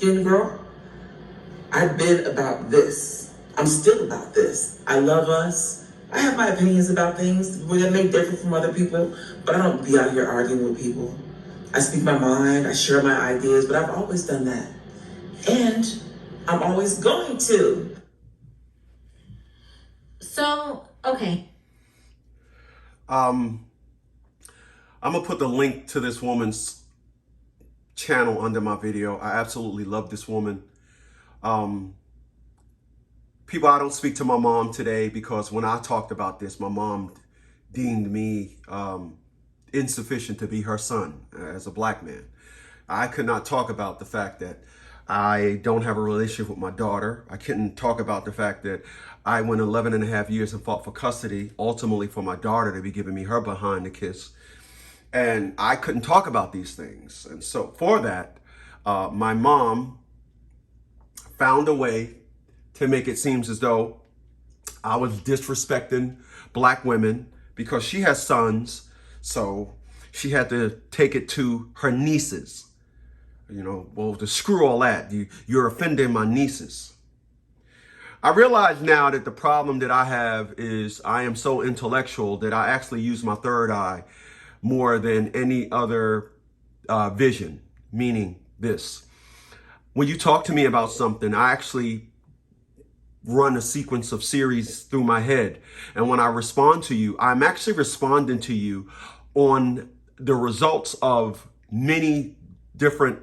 Girl, I've been about this. I'm still about this. I love us. I have my opinions about things that may differ from other people, but I don't be out here arguing with people. I speak my mind, I share my ideas, but I've always done that. And I'm always going to. So, okay. I'm gonna put the link to this woman's channel under my video. I absolutely love this woman. People, I don't speak to my mom today because when I talked about this, my mom deemed me insufficient to be her son as a black man. I could not talk about the fact that I don't have a relationship with my daughter. I couldn't talk about the fact that I went 11 and a half years and fought for custody, ultimately for my daughter to be giving me her behind to kiss. And I couldn't talk about these things. And so for that, my mom found a way to make it seem as though I was disrespecting black women because she has sons. So she had to take it to her nieces. You know, well, to screw all that, you're offending my nieces. I realize now that the problem that I have is I am so intellectual that I actually use my third eye more than any other vision, meaning this. When you talk to me about something, I actually run a sequence of series through my head. And when I respond to you, I'm actually responding to you on the results of many different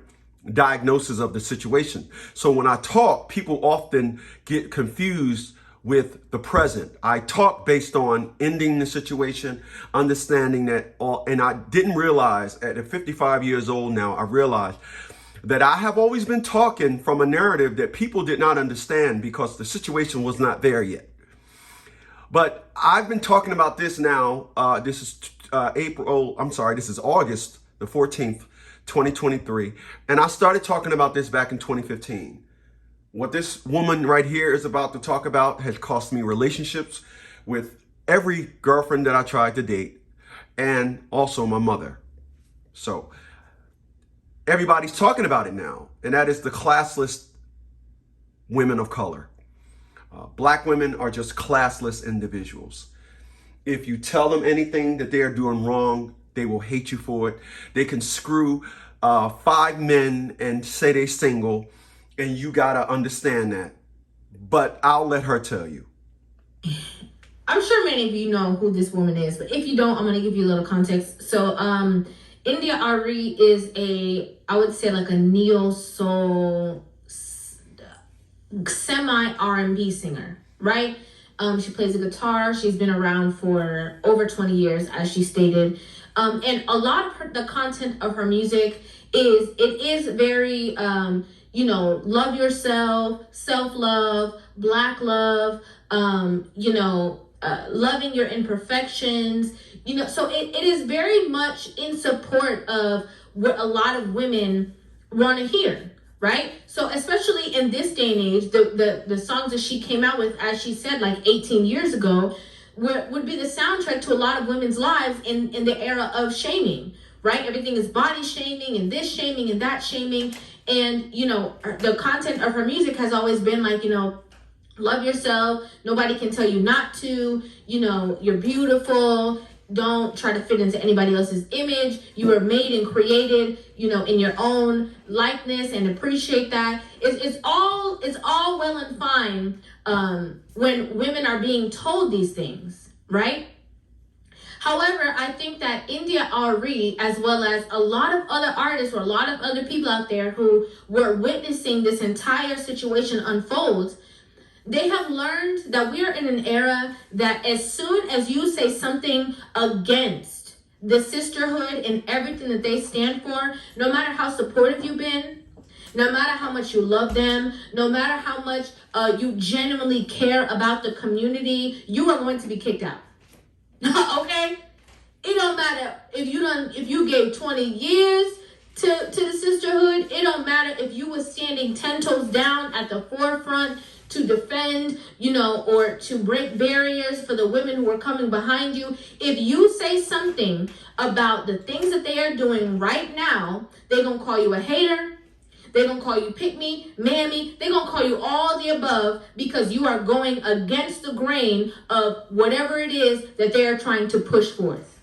diagnosis of the situation. So when I talk, people often get confused with the present. I talk based on ending the situation, understanding that and I didn't realize at 55 years old now, I realized that I have always been talking from a narrative that people did not understand because the situation was not there yet. But I've been talking about this now. This is this is August the 14th, 2023. And I started talking about this back in 2015. What this woman right here is about to talk about has cost me relationships with every girlfriend that I tried to date and also my mother. So everybody's talking about it now, and that is the classless women of color. Black women are just classless individuals. If you tell them anything that they're doing wrong, they will hate you for it. They can screw 5 men and say they're single, and you gotta understand that. But I'll let her tell you. I'm sure many of you know who this woman is, but if you don't, I'm gonna give you a little context. So, India.Arie is I would say like a neo-soul, semi-R&B singer, right? She plays the guitar. She's been around for over 20 years, as she stated. And a lot of the content of her music is very, love yourself, self-love, black love, loving your imperfections, so it is very much in support of what a lot of women want to hear, right? So especially in this day and age, the songs that she came out with, as she said, like 18 years ago, would be the soundtrack to a lot of women's lives in the era of shaming, right? Everything is body shaming and this shaming and that shaming. And, the content of her music has always been like, love yourself. Nobody can tell you not to. You're beautiful. Don't try to fit into anybody else's image. You were made and created, in your own likeness, and appreciate that. It's all well and fine when women are being told these things, right? However, I think that India.Arie, as well as a lot of other artists or a lot of other people out there who were witnessing this entire situation unfold, they have learned that we are in an era that as soon as you say something against the sisterhood and everything that they stand for, no matter how supportive you've been, no matter how much you love them, no matter how much you genuinely care about the community, you are going to be kicked out. Okay? It don't matter if you gave 20 years to the sisterhood. It don't matter if you were standing 10 toes down at the forefront to defend, or to break barriers for the women who are coming behind you. If you say something about the things that they are doing right now, they're going to call you a hater. They're going to call you pick me, mammy. They're going to call you all the above because you are going against the grain of whatever it is that they're trying to push forth.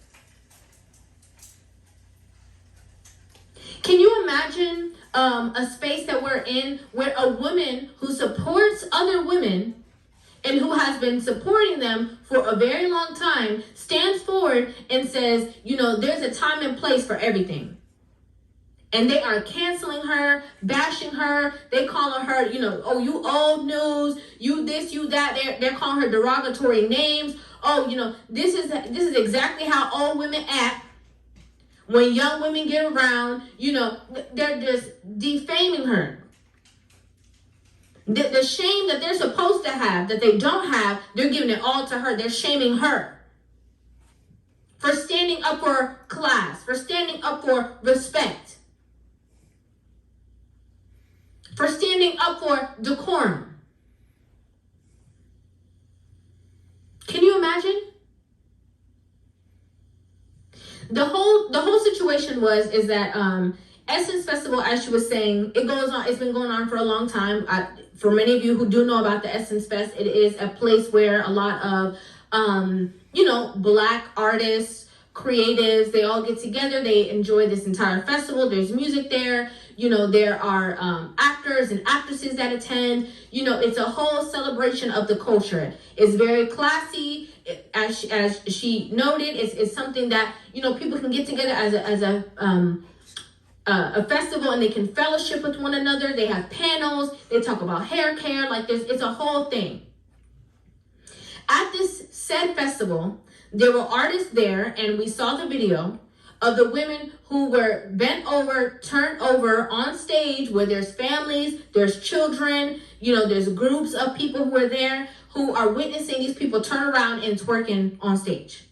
Can you imagine a space that we're in where a woman who supports other women and who has been supporting them for a very long time stands forward and says, there's a time and place for everything. And they are canceling her, bashing her. They calling her, oh, you old news, you this, you that. They're calling her derogatory names. Oh, this is exactly how old women act. When young women get around, they're just defaming her. The shame that they're supposed to have, that they don't have, they're giving it all to her. They're shaming her for standing up for class, for standing up for respect, for standing up for decorum. Can you imagine? The whole situation is that Essence Festival, as she was saying, it goes on. It's been going on for a long time. For many of you who do know about the Essence Fest, it is a place where a lot of Black artists, creatives, they all get together. They enjoy this entire festival. There's music there. There are actors and actresses that attend. It's a whole celebration of the culture. It's very classy. As she noted, it's something that people can get together as a festival, and they can fellowship with one another. They have panels. They talk about hair care. It's a whole thing. At this said festival, there were artists there, and we saw the video of the women who were bent over, turned over on stage, where there's families, there's children, there's groups of people who are there who are witnessing these people turn around and twerking on stage.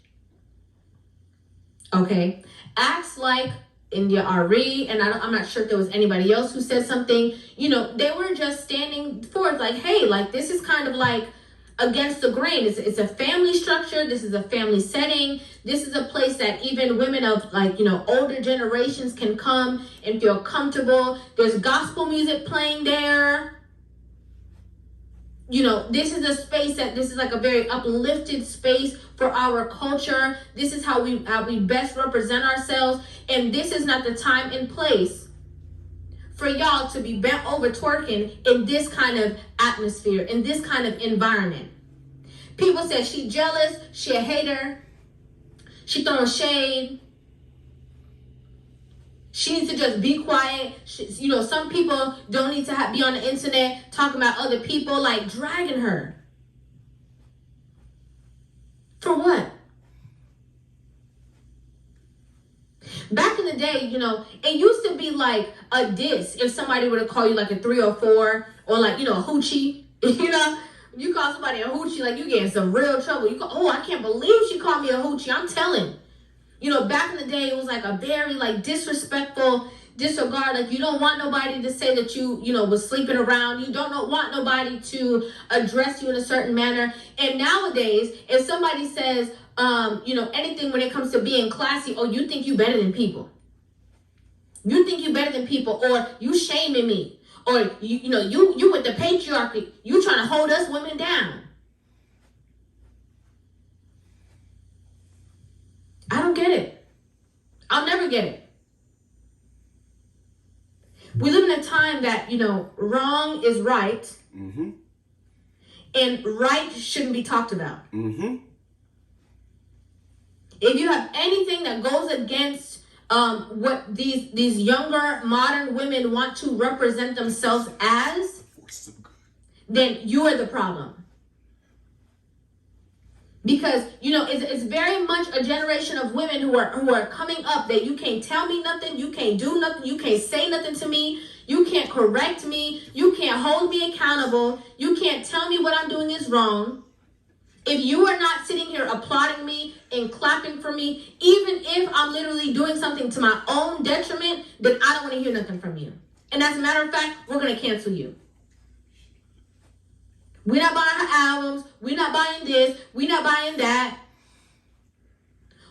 Okay? Acts like India.Arie, and I'm not sure if there was anybody else who said something, they were just standing forth like, hey, this is kind of against the grain. It's a family structure. This is a family setting. This is a place that even women of older generations can come and feel comfortable. There's gospel music playing there. This is a space this is a very uplifted space for our culture. This is how we best represent ourselves. And this is not the time and place for y'all to be bent over twerking in this kind of atmosphere, in this kind of environment. People said she jealous, she a hater, she throwing shade. She needs to just be quiet. Some people don't need to be on the internet talking about other people, dragging her. For what? Back in the day, it used to be a diss if somebody were to call you a 304 or a hoochie. You call somebody a hoochie, you get in some real trouble. I can't believe she called me a hoochie. I'm telling. Back in the day, it was a very disrespectful disregard. You don't want nobody to say that you was sleeping around. You don't want nobody to address you in a certain manner. And nowadays, if somebody says, anything when it comes to being classy, you think you better than people. You think you better than people, or you shaming me, or you with the patriarchy. You trying to hold us women down. I don't get it. I'll never get it. We live in a time that, wrong is right. Mm-hmm. And right shouldn't be talked about. Mm-hmm. If you have anything that goes against what these younger modern women want to represent themselves as, then you are the problem. Because, it's very much a generation of women who are coming up that you can't tell me nothing, you can't do nothing, you can't say nothing to me, you can't correct me, you can't hold me accountable, you can't tell me what I'm doing is wrong. If you are not sitting here applauding me and clapping for me, even if I'm literally doing something to my own detriment, then I don't want to hear nothing from you. And as a matter of fact, we're going to cancel you. We're not buying her albums. We're not buying this. We're not buying that.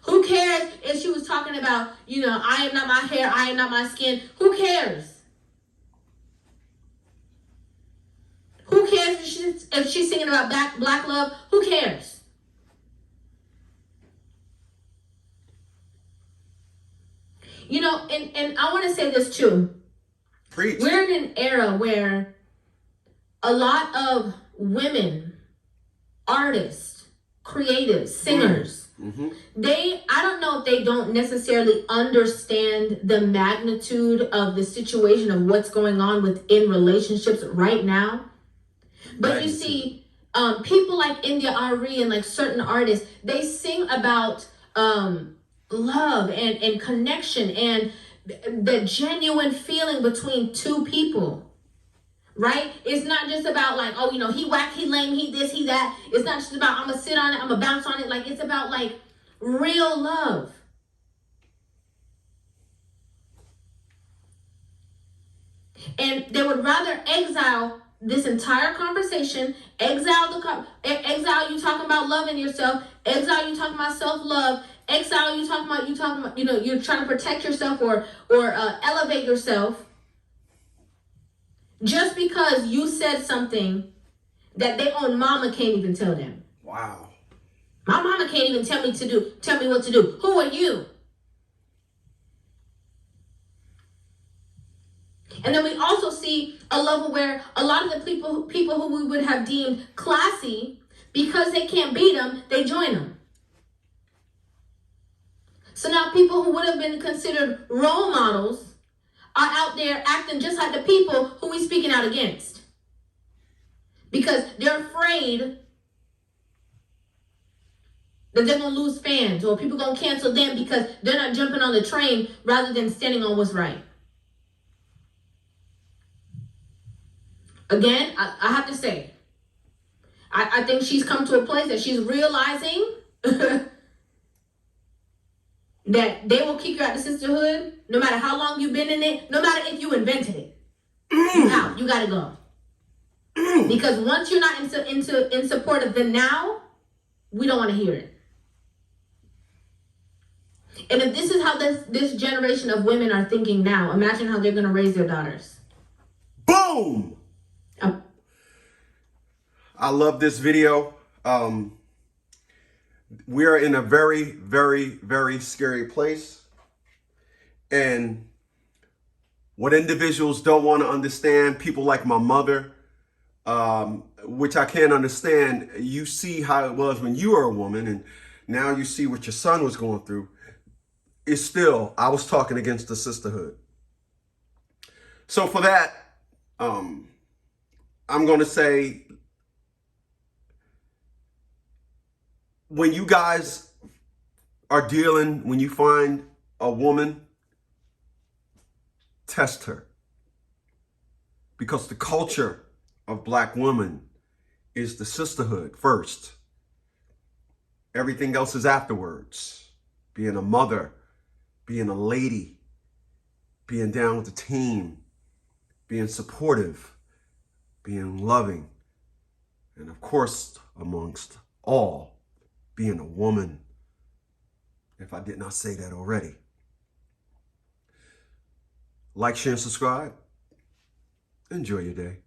Who cares if she was talking about, I am not my hair, I am not my skin. Who cares? she's singing about black love, who cares? You know, and I want to say this too. Preach. We're in an era where a lot of women, artists, creatives, singers, I don't know if they don't necessarily understand the magnitude of the situation of what's going on within relationships right now. But you see, people like India.Arie and like certain artists, they sing about love and connection and the genuine feeling between two people. Right? It's not just about like, oh, you know, he whack, he lame, he this, he that. It's not just about I'm gonna sit on it, I'm gonna bounce on it. Like, it's about like real love. And they would rather exile this entire conversation, exile you talking about loving yourself, exile you talking about self-love, exile you talking about, you know, you're trying to protect yourself or elevate yourself, just because you said something that their own mama can't even tell them. Wow. My mama can't even tell me what to do. Who are you? And then we also see a level where a lot of the people who we would have deemed classy, because they can't beat them, they join them. So now people who would have been considered role models are out there acting just like the people who we speaking out against. Because they're afraid that they're going to lose fans or people going to cancel them because they're not jumping on the train rather than standing on what's right. Again, I have to say, I think she's come to a place that she's realizing that they will kick you out of the sisterhood no matter how long you've been in it, no matter if you invented it. You out. You gotta go. Because once you're not in support of the now, we don't want to hear it. And if this is how this generation of women are thinking now, imagine how they're gonna raise their daughters. Boom! I love this video. We're in a very, very, very scary place. And what individuals don't want to understand, people like my mother, which I can't understand, you see how it was when you were a woman, and now you see what your son was going through. It's still, I was talking against the sisterhood. So for that, I'm going to say, when you guys are dealing, when you find a woman, test her. Because the culture of Black women is the sisterhood first. Everything else is afterwards. Being a mother, being a lady, being down with the team, being supportive, being loving, and of course, amongst all, being a woman, if I did not say that already. Like, share, and subscribe. Enjoy your day.